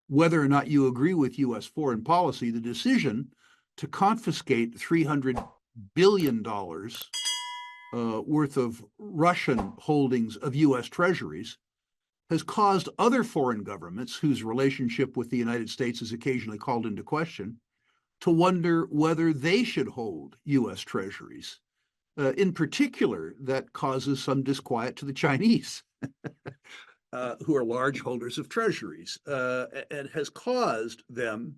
whether or not you agree with U.S. foreign policy, the decision to confiscate $300 billion worth of Russian holdings of U.S. treasuries has caused other foreign governments whose relationship with the United States is occasionally called into question to wonder whether they should hold U.S. treasuries. In particular, that causes some disquiet to the Chinese, who are large holders of treasuries, and has caused them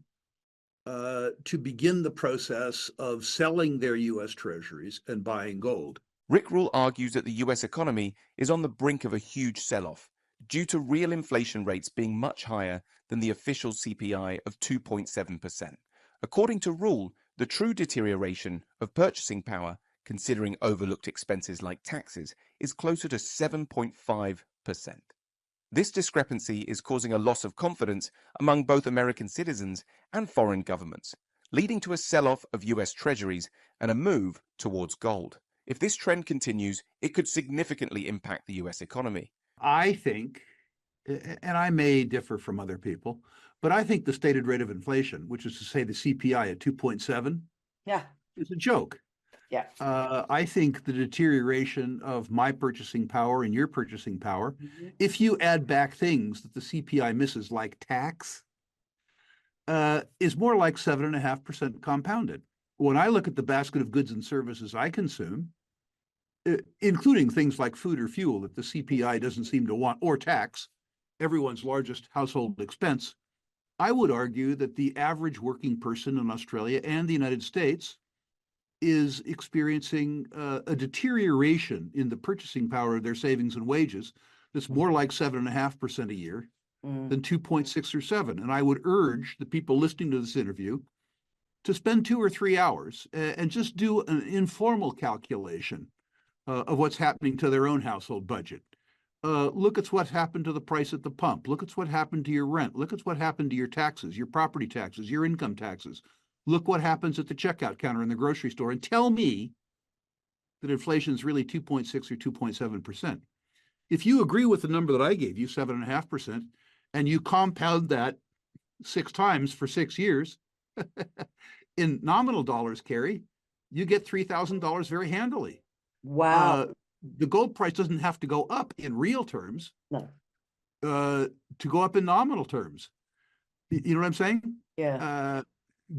to begin the process of selling their U.S. treasuries and buying gold. Rick Rule argues that the US economy is on the brink of a huge sell-off due to real inflation rates being much higher than the official CPI of 2.7%. According to Rule, the true deterioration of purchasing power, considering overlooked expenses like taxes, is closer to 7.5%. This discrepancy is causing a loss of confidence among both American citizens and foreign governments, leading to a sell-off of US treasuries and a move towards gold. If this trend continues, it could significantly impact the US economy. I think, and I may differ from other people, but I think the stated rate of inflation, which is to say the CPI at 2.7, is a joke. Yeah. I think the deterioration of my purchasing power and your purchasing power, if you add back things that the CPI misses, like tax, is more like 7.5% compounded. When I look at the basket of goods and services I consume, including things like food or fuel that the CPI doesn't seem to want, or tax, everyone's largest household expense, I would argue that the average working person in Australia and the United States is experiencing a deterioration in the purchasing power of their savings and wages that's more like 7.5% a year than 2.6 or 7. And I would urge the people listening to this interview to spend 2 or 3 hours and just do an informal calculation of what's happening to their own household budget. Look at what's happened to the price at the pump. Look at what happened to your rent. Look at what happened to your taxes, your property taxes, your income taxes. Look what happens at the checkout counter in the grocery store, and tell me that inflation is really 2.6 or 2.7%. If you agree with the number that I gave you, 7.5%, and you compound that 6 times for 6 years, in nominal dollars, Carrie, you get $3,000 very handily. Wow. The gold price doesn't have to go up in real terms to go up in nominal terms. You know what I'm saying? Yeah.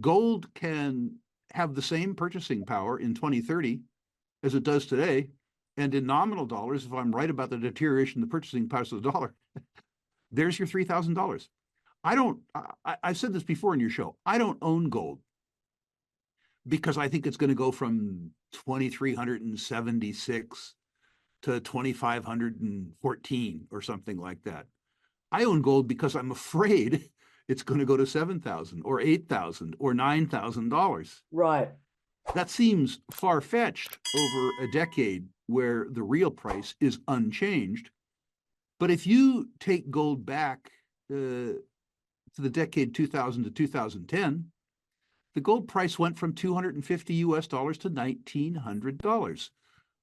Gold can have the same purchasing power in 2030 as it does today. And in nominal dollars, if I'm right about the deterioration of the purchasing power of the dollar, there's your $3,000. I've said this before in your show, I don't own gold because I think it's going to go from 2,376 to 2,514 or something like that. I own gold because I'm afraid it's going to go to $7,000 or $8,000 or $9,000. Right. That seems far-fetched over a decade where the real price is unchanged. But if you take gold back to the decade 2000 to 2010, the gold price went from $250 US to $1,900,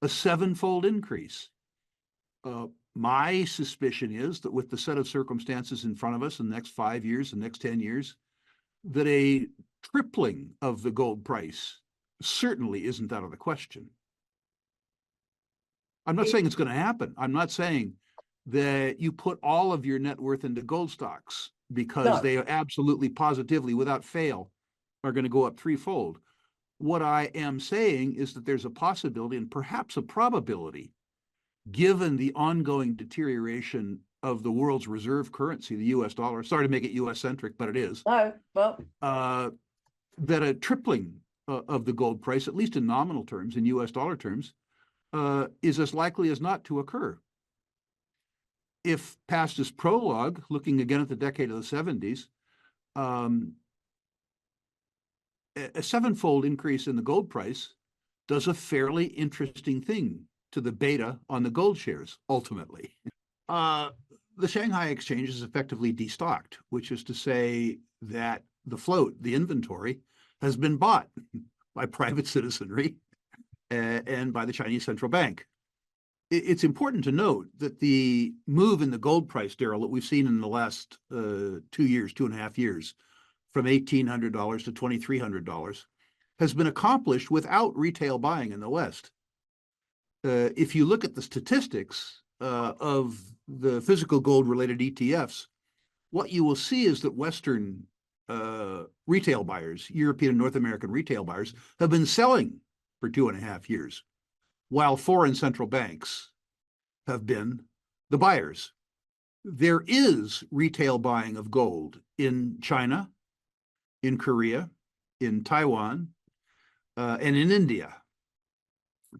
a 7-fold increase. My suspicion is that with the set of circumstances in front of us in the next 5 years, the next 10 years, that a tripling of the gold price certainly isn't out of the question. I'm not saying it's going to happen. I'm not saying that you put all of your net worth into gold stocks because they absolutely positively, without fail, are going to go up 3-fold. What I am saying is that there's a possibility and perhaps a probability, given the ongoing deterioration of the world's reserve currency, the US dollar, sorry to make it US centric, but it is, that a tripling of the gold price, at least in nominal terms, in US dollar terms, is as likely as not to occur. If past is prologue, looking again at the decade of the 70s, a 7-fold increase in the gold price does a fairly interesting thing to the beta on the gold shares, ultimately. The Shanghai Exchange is effectively destocked, which is to say that the float, the inventory, has been bought by private citizenry and by the Chinese central bank. it's important to note that the move in the gold price, Daryl, that we've seen in the last 2 years, 2.5 years, from $1,800 to $2,300, has been accomplished without retail buying in the West. If you look at the statistics of the physical gold-related ETFs, what you will see is that Western retail buyers, European and North American retail buyers, have been selling for 2.5 years, while foreign central banks have been the buyers. There is retail buying of gold in China, in Korea, in Taiwan, and in India.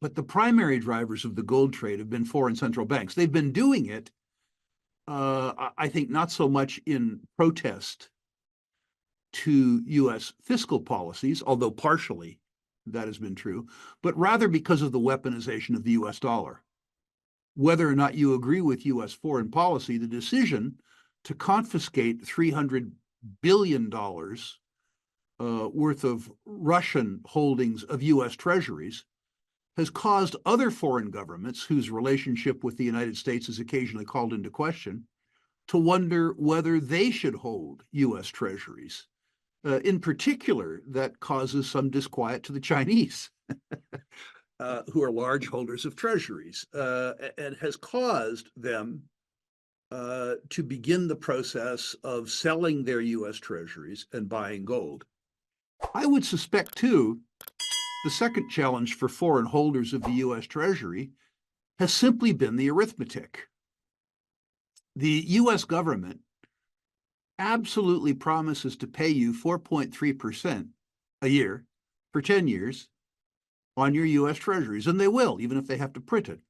But the primary drivers of the gold trade have been foreign central banks. They've been doing it, I think, not so much in protest to U.S. fiscal policies, although partially that has been true, but rather because of the weaponization of the U.S. dollar. Whether or not you agree with U.S. foreign policy, the decision to confiscate $300 billion worth of Russian holdings of U.S. treasuries has caused other foreign governments, whose relationship with the United States is occasionally called into question, to wonder whether they should hold U.S. treasuries. In particular, that causes some disquiet to the Chinese, who are large holders of treasuries, and has caused them to begin the process of selling their U.S. treasuries and buying gold. I would suspect, too, the second challenge for foreign holders of the U.S. Treasury has simply been the arithmetic. The U.S. government absolutely promises to pay you 4.3% a year for 10 years on your U.S. Treasuries, and they will, even if they have to print it.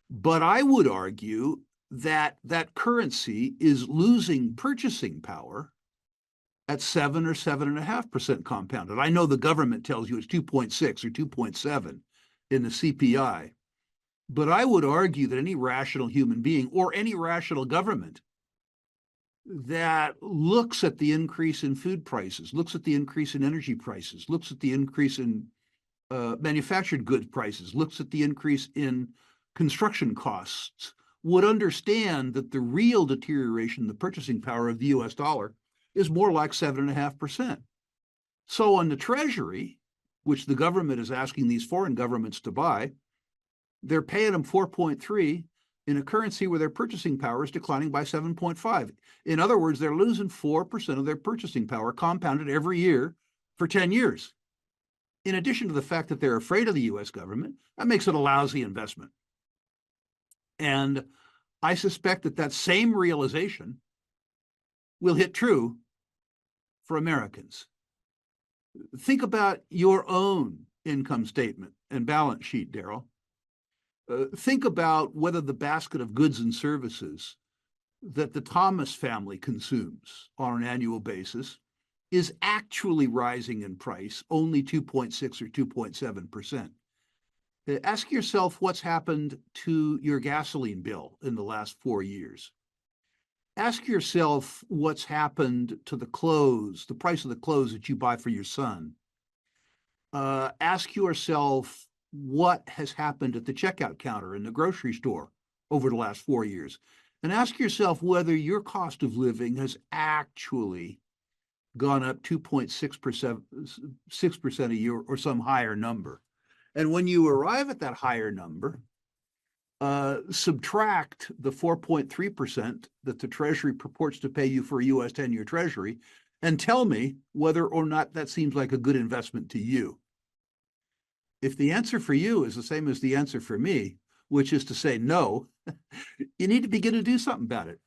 But I would argue that that currency is losing purchasing power at 7 or 7.5% compounded. I know the government tells you it's 2.6 or 2.7 in the CPI, but I would argue that any rational human being or any rational government that looks at the increase in food prices, looks at the increase in energy prices, looks at the increase in manufactured goods prices, looks at the increase in construction costs, would understand that the real deterioration in the purchasing power of the US dollar is more like 7.5%. So on the Treasury, which the government is asking these foreign governments to buy, they're paying them 4.3 in a currency where their purchasing power is declining by 7.5. In other words, they're losing 4% of their purchasing power compounded every year for 10 years. In addition to the fact that they're afraid of the US government, that makes it a lousy investment. And I suspect that that same realization will hit true for Americans. Think about your own income statement and balance sheet, Daryl. Think about whether the basket of goods and services that the Thomas family consumes on an annual basis is actually rising in price only 2.6 or 2.7%. Ask yourself what's happened to your gasoline bill in the last 4 years. Ask yourself what's happened to the clothes, the price of the clothes that you buy for your son. Ask yourself what has happened at the checkout counter in the grocery store over the last 4 years. And ask yourself whether your cost of living has actually gone up 2.6% a year or some higher number. And when you arrive at that higher number, subtract the 4.3% that the Treasury purports to pay you for a U.S. 10-year Treasury, and tell me whether or not that seems like a good investment to you. If the answer for you is the same as the answer for me, which is to say no, you need to begin to do something about it.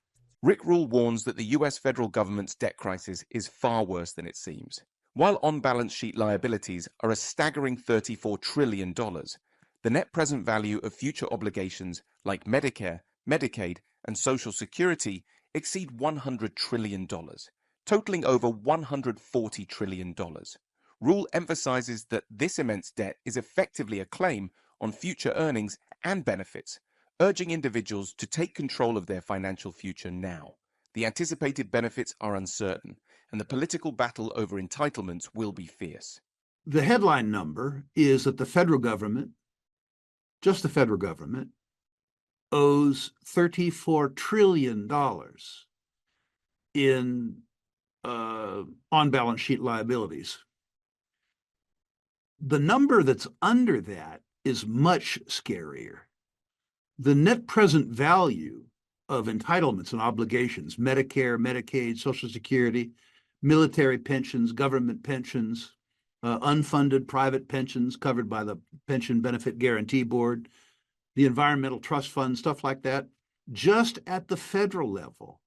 Rick Rule warns that the US federal government's debt crisis is far worse than it seems. While on-balance sheet liabilities are a staggering $34 trillion, the net present value of future obligations like Medicare, Medicaid, and Social Security exceed $100 trillion, totaling over $140 trillion. Rule emphasizes that this immense debt is effectively a claim on future earnings and benefits, urging individuals to take control of their financial future now. The anticipated benefits are uncertain, and the political battle over entitlements will be fierce. The headline number is that the federal government just the federal government, owes $34 trillion in on-balance sheet liabilities. The number that's under that is much scarier. The net present value of entitlements and obligations, Medicare, Medicaid, Social Security, military pensions, government pensions, unfunded private pensions covered by the Pension Benefit Guarantee Board, the Environmental Trust Fund, stuff like that, just at the federal level,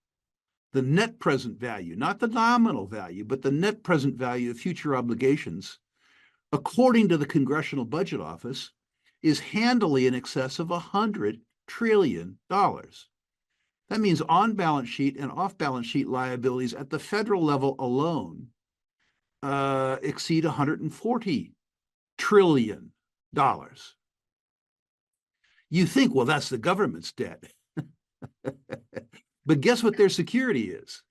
the net present value, not the nominal value, but the net present value of future obligations, according to the Congressional Budget Office, is handily in excess of $100 trillion. That means on-balance sheet and off-balance sheet liabilities at the federal level alone exceed $140 trillion. You think, well, that's the government's debt. But guess what their security is?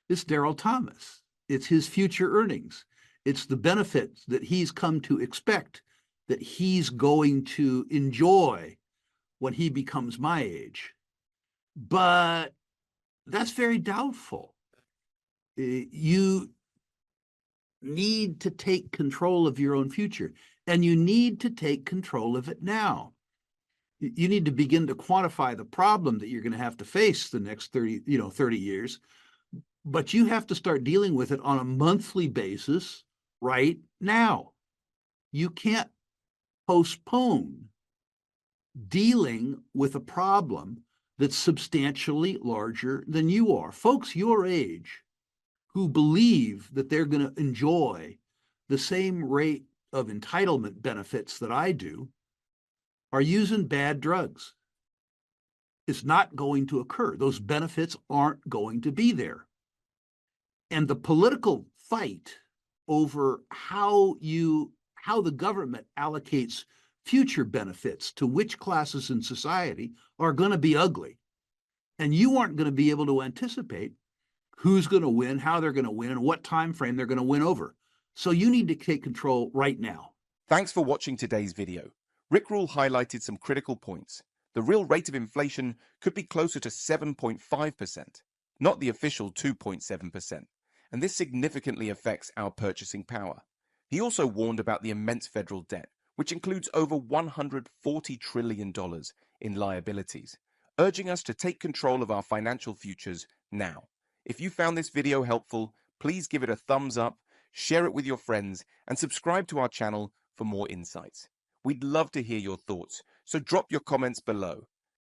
It's Darrell Thomas. It's his future earnings. It's the benefits that he's come to expect that he's going to enjoy when he becomes my age. But that's very doubtful. You need to take control of your own future, and you need to take control of it now. You need to begin to quantify the problem that you're going to have to face the next 30 years, but you have to start dealing with it on a monthly basis right now. You can't postpone dealing with a problem that's substantially larger than you are. Folks your age who believe that they're going to enjoy the same rate of entitlement benefits that I do are using bad drugs. It's not going to occur. Those benefits aren't going to be there. And the political fight over how the government allocates future benefits to which classes in society are going to be ugly. And you aren't going to be able to anticipate who's going to win, how they're going to win, and what time frame they're going to win over. So you need to take control right now. Thanks for watching today's video. Rick Rule highlighted some critical points. The real rate of inflation could be closer to 7.5%, not the official 2.7%, and this significantly affects our purchasing power. He also warned about the immense federal debt, which includes over $140 trillion in liabilities, urging us to take control of our financial futures now. If you found this video helpful, please give it a thumbs up, share it with your friends, and subscribe to our channel for more insights. We'd love to hear your thoughts, so drop your comments below.